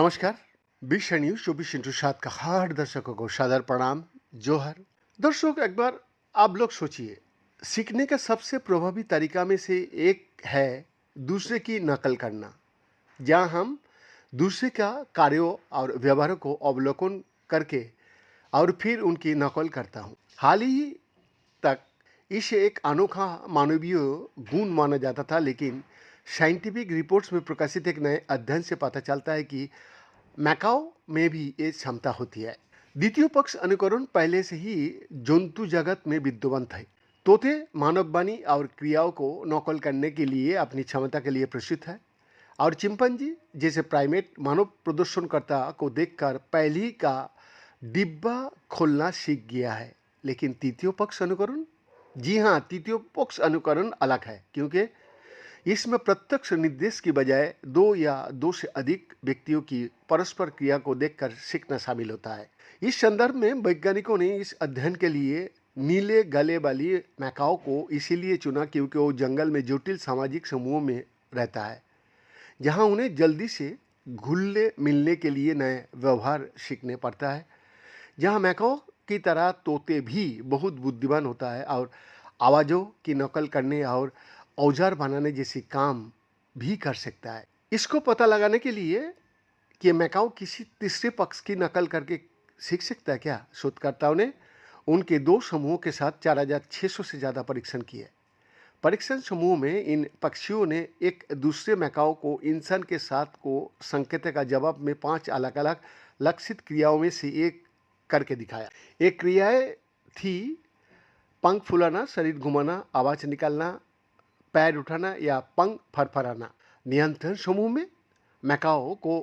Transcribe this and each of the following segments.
नमस्कार। विश्व न्यूज 24/7 का हर दर्शकों को सादर प्रणाम, जोहर। दर्शक, एक बार आप लोग सोचिए, सीखने का सबसे प्रभावी तरीका में से एक है दूसरे की नकल करना। जहां हम दूसरे का कार्यों और व्यवहारों को अवलोकन करके और फिर उनकी नकल करता हूं। हाल ही तक इसे एक अनोखा मानवीय गुण माना जाता था, लेकिन साइंटिफिक रिपोर्ट्स में प्रकाशित एक नए अध्ययन से पता चलता है कि मैकाओ में भी ये क्षमता होती है। द्वितीय पक्ष अनुकरण पहले से ही जंतु जगत में विद्यमान थे। तोते मानव वाणी और क्रियाओं को नकल करने के लिए अपनी क्षमता के लिए प्रसिद्ध है, और चिंपैंजी जैसे प्राइमेट मानव प्रदर्शनकर्ता को देखकर पहले का डिब्बा खोलना सीख गया है। लेकिन तृतीय पक्ष अनुकरण, जी हाँ, तृतीय पक्ष अनुकरण अलग है, क्योंकि इसमें प्रत्यक्ष निर्देश की बजाय दो या दो से अधिक व्यक्तियों की परस्पर क्रिया को देखकर सीखना शामिल होता है। इस संदर्भ में वैज्ञानिकों ने इस अध्ययन के लिए नीले गले वाली मैकाओ को इसीलिए चुना क्योंकि वो जंगल में जटिल सामाजिक समूहों में रहता है, जहां उन्हें जल्दी से घुलने मिलने के लिए नए व्यवहार सीखने पड़ता है। जहां मैकाओ की तरह तोते भी बहुत बुद्धिमान होता है और आवाज़ों की नकल करने और औजार बनाने जैसी काम भी कर सकता है। इसको पता लगाने के लिए कि मैकाओ किसी तीसरे पक्ष की नकल करके सीख सकता है क्या, शोधकर्ताओं ने उनके दो समूहों के साथ 4,600 से ज़्यादा परीक्षण किए। परीक्षण समूह में इन पक्षियों ने एक दूसरे मैकाओ को इंसान के साथ को संकेत का जवाब में 5 अलग अलग लक्षित क्रियाओं में से एक करके दिखाया। एक क्रियाएं थी पंख फुलाना, शरीर घुमाना, आवाज निकालना, पैर उठाना या पंख फरफराना। नियंत्रण समूह में मैकाओ को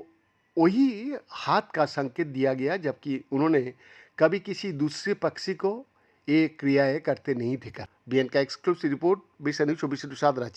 वही हाथ का संकेत दिया गया, जबकि उन्होंने कभी किसी दूसरे पक्षी को ये क्रियाएं करते नहीं देखा। बीएन का एक्सक्लूसिव रिपोर्ट, 20 न्यूज 24/7 रांची।